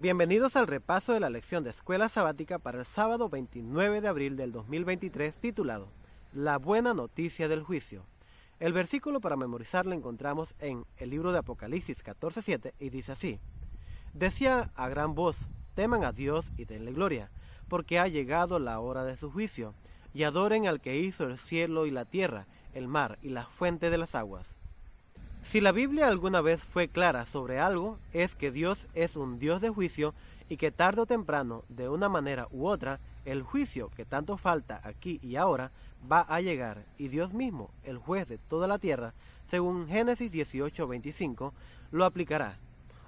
Bienvenidos al repaso de la lección de escuela sabática para el sábado 29 de abril del 2023 titulado La buena noticia del juicio. El versículo para memorizar lo encontramos en el libro de Apocalipsis 14:7 y dice así: Decía a gran voz, teman a Dios y denle gloria, porque ha llegado la hora de su juicio, y adoren al que hizo el cielo y la tierra, el mar y la fuente de las aguas. Si la Biblia alguna vez fue clara sobre algo, es que Dios es un Dios de juicio y que tarde o temprano, de una manera u otra, el juicio que tanto falta aquí y ahora va a llegar, y Dios mismo, el juez de toda la tierra, según Génesis 18:25, lo aplicará.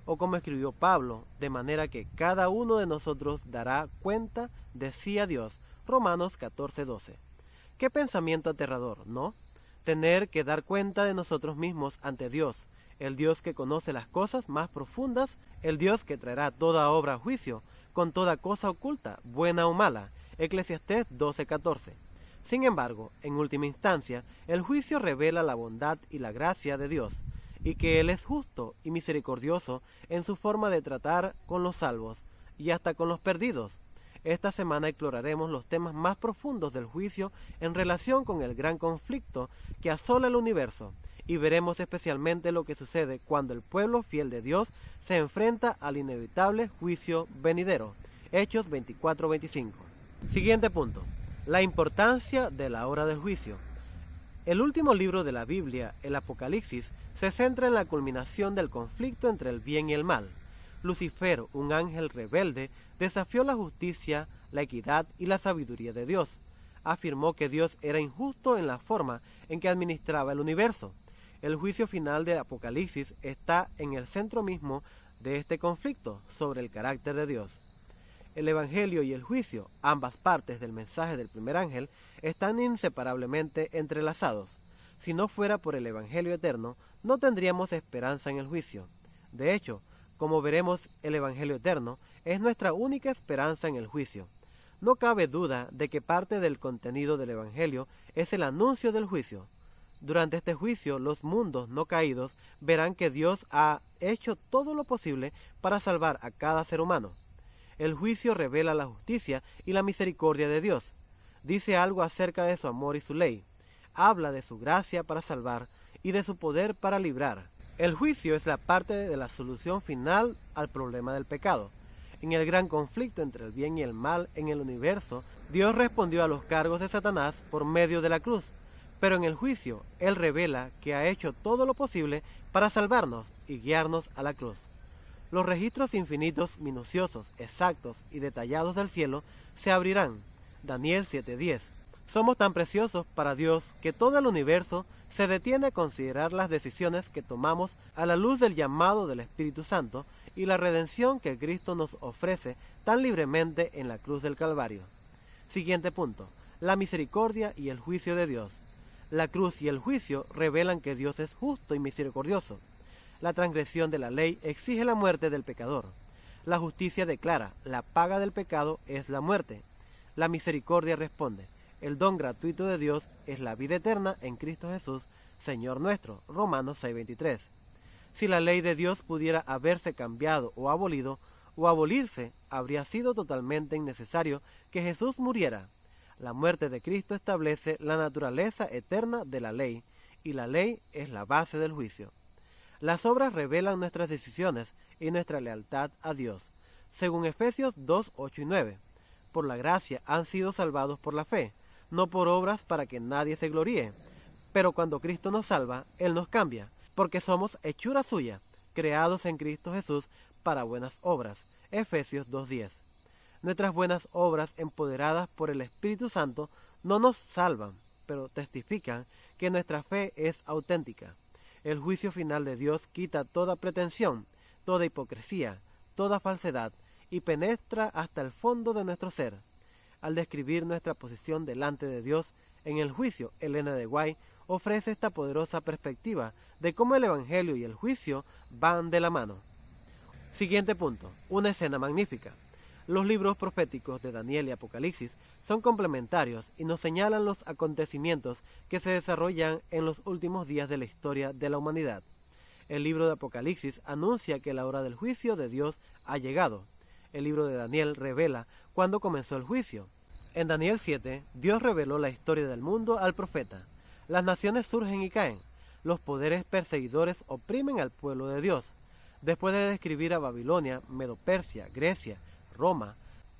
O como escribió Pablo, de manera que cada uno de nosotros dará cuenta de sí a Dios. Romanos 14:12. Qué pensamiento aterrador, ¿no? Tener que dar cuenta de nosotros mismos ante Dios, el Dios que conoce las cosas más profundas, el Dios que traerá toda obra a juicio, con toda cosa oculta, buena o mala. Eclesiastés 12:14. Sin embargo, en última instancia, el juicio revela la bondad y la gracia de Dios, y que Él es justo y misericordioso en su forma de tratar con los salvos, y hasta con los perdidos. Esta semana exploraremos los temas más profundos del juicio en relación con el gran conflicto que asola el universo, y veremos especialmente lo que sucede cuando el pueblo fiel de Dios se enfrenta al inevitable juicio venidero. Hechos 24:25. Siguiente punto: la importancia de la hora del juicio. El último libro de la Biblia, el Apocalipsis, se centra en la culminación del conflicto entre el bien y el mal. Lucifer, un ángel rebelde, desafió la justicia, la equidad y la sabiduría de Dios. Afirmó que Dios era injusto en la forma en que administraba el universo. El juicio final de Apocalipsis está en el centro mismo de este conflicto sobre el carácter de Dios. El Evangelio y el juicio, ambas partes del mensaje del primer ángel, están inseparablemente entrelazados. Si no fuera por el Evangelio eterno, no tendríamos esperanza en el juicio. De hecho, como veremos, el Evangelio eterno es nuestra única esperanza en el juicio. No cabe duda de que parte del contenido del Evangelio es el anuncio del juicio. Durante este juicio, los mundos no caídos verán que Dios ha hecho todo lo posible para salvar a cada ser humano. El juicio revela la justicia y la misericordia de Dios. Dice algo acerca de su amor y su ley. Habla de su gracia para salvar y de su poder para librar. El juicio es la parte de la solución final al problema del pecado. En el gran conflicto entre el bien y el mal en el universo, Dios respondió a los cargos de Satanás por medio de la cruz, pero en el juicio, Él revela que ha hecho todo lo posible para salvarnos y guiarnos a la cruz. Los registros infinitos, minuciosos, exactos y detallados del cielo se abrirán. Daniel 7:10. Somos tan preciosos para Dios que todo el universo se detiene a considerar las decisiones que tomamos a la luz del llamado del Espíritu Santo y la redención que Cristo nos ofrece tan libremente en la cruz del Calvario. Siguiente punto: la misericordia y el juicio de Dios. La cruz y el juicio revelan que Dios es justo y misericordioso. La transgresión de la ley exige la muerte del pecador. La justicia declara: la paga del pecado es la muerte. La misericordia responde: el don gratuito de Dios es la vida eterna en Cristo Jesús, Señor nuestro. Romanos 6:23. Si la ley de Dios pudiera haberse cambiado o abolido, o abolirse, habría sido totalmente innecesario que Jesús muriera. La muerte de Cristo establece la naturaleza eterna de la ley, y la ley es la base del juicio. Las obras revelan nuestras decisiones y nuestra lealtad a Dios. Según Efesios 2:8 y 9, por la gracia han sido salvados por la fe, no por obras para que nadie se gloríe. Pero cuando Cristo nos salva, Él nos cambia, porque somos hechura suya, creados en Cristo Jesús para buenas obras. Efesios 2:10. Nuestras buenas obras, empoderadas por el Espíritu Santo, no nos salvan, pero testifican que nuestra fe es auténtica. El juicio final de Dios quita toda pretensión, toda hipocresía, toda falsedad, y penetra hasta el fondo de nuestro ser. Al describir nuestra posición delante de Dios en el juicio, Elena de White ofrece esta poderosa perspectiva de cómo el Evangelio y el juicio van de la mano. Siguiente punto: una escena magnífica. Los libros proféticos de Daniel y Apocalipsis son complementarios y nos señalan los acontecimientos que se desarrollan en los últimos días de la historia de la humanidad. El libro de Apocalipsis anuncia que la hora del juicio de Dios ha llegado. El libro de Daniel revela cuándo comenzó el juicio. En Daniel 7, Dios reveló la historia del mundo al profeta. Las naciones surgen y caen. Los poderes perseguidores oprimen al pueblo de Dios. Después de describir a Babilonia, Medo-Persia, Grecia, Roma,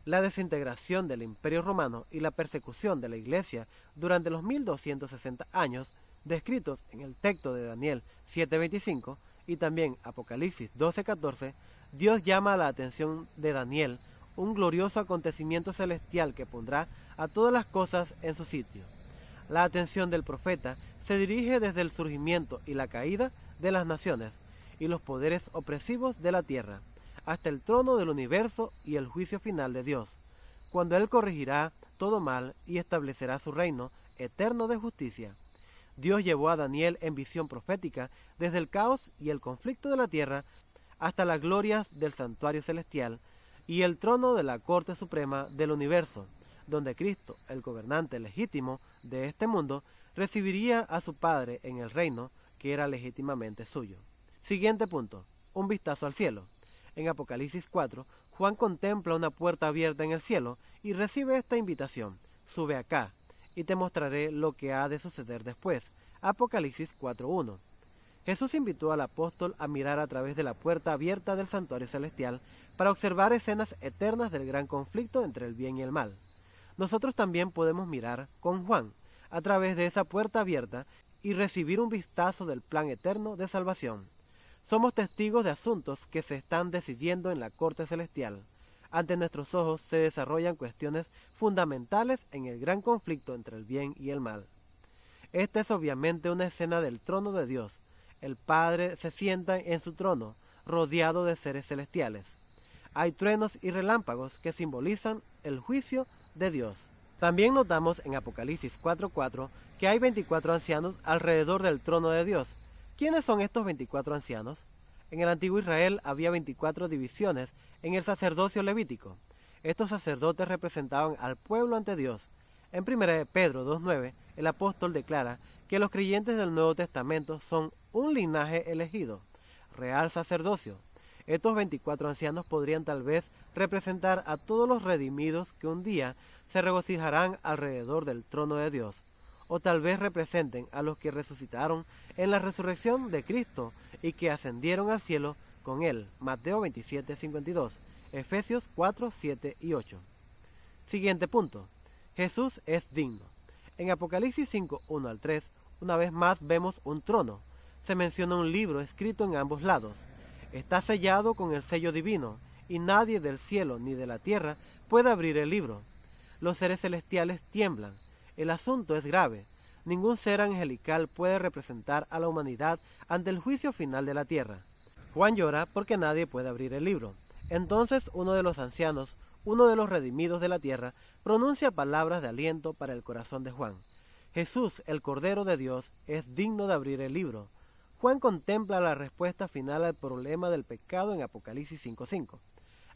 la desintegración del Imperio Romano y la persecución de la Iglesia durante los 1260 años, descritos en el texto de Daniel 7:25 y también Apocalipsis 12:14, Dios llama a la atención de Daniel un glorioso acontecimiento celestial que pondrá a todas las cosas en su sitio. La atención del profeta se dirige desde el surgimiento y la caída de las naciones y los poderes opresivos de la tierra, hasta el trono del universo y el juicio final de Dios, cuando Él corregirá todo mal y establecerá su reino eterno de justicia. Dios llevó a Daniel en visión profética desde el caos y el conflicto de la tierra hasta las glorias del santuario celestial y el trono de la Corte Suprema del universo, donde Cristo, el gobernante legítimo de este mundo, recibiría a su Padre en el reino que era legítimamente suyo. Siguiente punto, un vistazo al cielo. En Apocalipsis 4, Juan contempla una puerta abierta en el cielo y recibe esta invitación: sube acá, y te mostraré lo que ha de suceder después. Apocalipsis 4:1. Jesús invitó al apóstol a mirar a través de la puerta abierta del santuario celestial para observar escenas eternas del gran conflicto entre el bien y el mal. Nosotros también podemos mirar con Juan a través de esa puerta abierta y recibir un vistazo del plan eterno de salvación. Somos testigos de asuntos que se están decidiendo en la corte celestial. Ante nuestros ojos se desarrollan cuestiones fundamentales en el gran conflicto entre el bien y el mal. Esta es obviamente una escena del trono de Dios. El Padre se sienta en su trono, rodeado de seres celestiales. Hay truenos y relámpagos que simbolizan el juicio de Dios. También notamos en Apocalipsis 4:4 que hay 24 ancianos alrededor del trono de Dios. ¿Quiénes son estos 24 ancianos? En el antiguo Israel había 24 divisiones en el sacerdocio levítico. Estos sacerdotes representaban al pueblo ante Dios. En 1 Pedro 2:9, el apóstol declara que los creyentes del Nuevo Testamento son un linaje elegido, real sacerdocio. Estos 24 ancianos podrían tal vez representar a todos los redimidos que un día se regocijarán alrededor del trono de Dios, o tal vez representen a los que resucitaron en la resurrección de Cristo y que ascendieron al cielo con Él. Mateo 27:52, Efesios 4:7 y 8. Siguiente punto. Jesús es digno. En Apocalipsis 5:1 al 3, una vez más vemos un trono. Se menciona un libro escrito en ambos lados. Está sellado con el sello divino, y nadie del cielo ni de la tierra puede abrir el libro. Los seres celestiales tiemblan. El asunto es grave. Ningún ser angelical puede representar a la humanidad ante el juicio final de la tierra. Juan llora porque nadie puede abrir el libro. Entonces uno de los ancianos, uno de los redimidos de la tierra, pronuncia palabras de aliento para el corazón de Juan. Jesús, el Cordero de Dios, es digno de abrir el libro. Juan contempla la respuesta final al problema del pecado en Apocalipsis 5:5.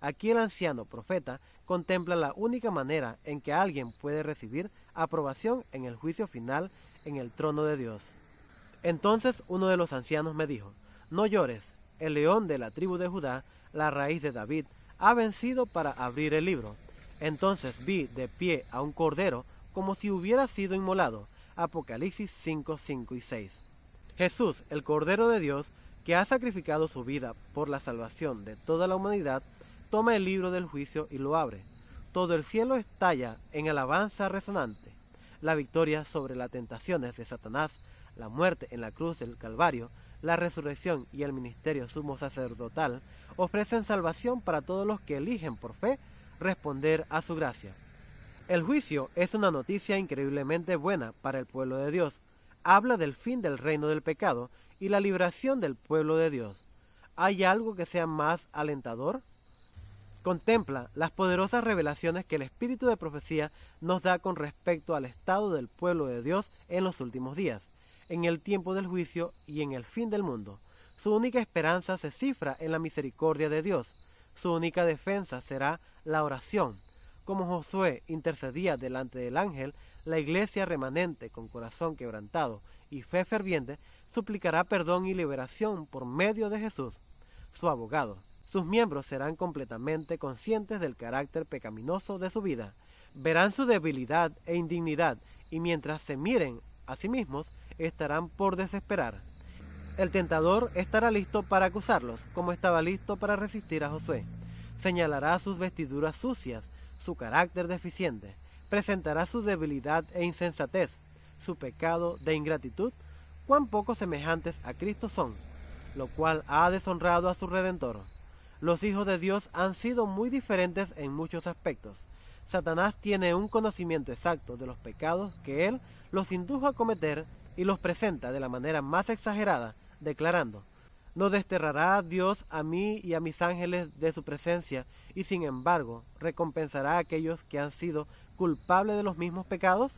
Aquí el anciano profeta contempla la única manera en que alguien puede recibir aprobación en el juicio final en el trono de Dios. Entonces uno de los ancianos me dijo: no llores, el león de la tribu de Judá, la raíz de David, ha vencido para abrir el libro. Entonces vi de pie a un cordero como si hubiera sido inmolado. Apocalipsis 5:5 y 6. Jesús, el Cordero de Dios, que ha sacrificado su vida por la salvación de toda la humanidad, toma el libro del juicio y lo abre. Todo el cielo estalla en alabanza resonante. La victoria sobre las tentaciones de Satanás, la muerte en la cruz del Calvario, la resurrección y el ministerio sumo sacerdotal ofrecen salvación para todos los que eligen por fe responder a su gracia. El juicio es una noticia increíblemente buena para el pueblo de Dios. Habla del fin del reino del pecado y la liberación del pueblo de Dios. ¿Hay algo que sea más alentador? Contempla las poderosas revelaciones que el espíritu de profecía nos da con respecto al estado del pueblo de Dios en los últimos días, en el tiempo del juicio y en el fin del mundo. Su única esperanza se cifra en la misericordia de Dios. Su única defensa será la oración. Como Josué intercedía delante del ángel, la iglesia remanente con corazón quebrantado y fe ferviente suplicará perdón y liberación por medio de Jesús, su abogado, sus miembros serán completamente conscientes del carácter pecaminoso de su vida, verán su debilidad e indignidad, y mientras se miren a sí mismos, estarán por desesperar. El tentador estará listo para acusarlos, como estaba listo para resistir a Josué. Señalará sus vestiduras sucias, su carácter deficiente, presentará su debilidad e insensatez, su pecado de ingratitud, cuán poco semejantes a Cristo son, lo cual ha deshonrado a su Redentor. Los hijos de Dios han sido muy diferentes en muchos aspectos. Satanás tiene un conocimiento exacto de los pecados que él los indujo a cometer y los presenta de la manera más exagerada, declarando: ¿no desterrará Dios a mí y a mis ángeles de su presencia, y sin embargo recompensará a aquellos que han sido culpables de los mismos pecados?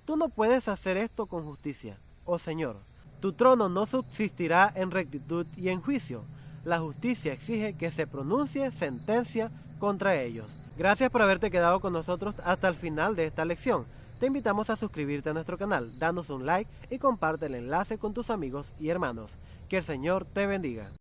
Tú no puedes hacer esto con justicia, oh Señor. Tu trono no subsistirá en rectitud y en juicio. La justicia exige que se pronuncie sentencia contra ellos. Gracias por haberte quedado con nosotros hasta el final de esta lección. Te invitamos a suscribirte a nuestro canal, danos un like y comparte el enlace con tus amigos y hermanos. Que el Señor te bendiga.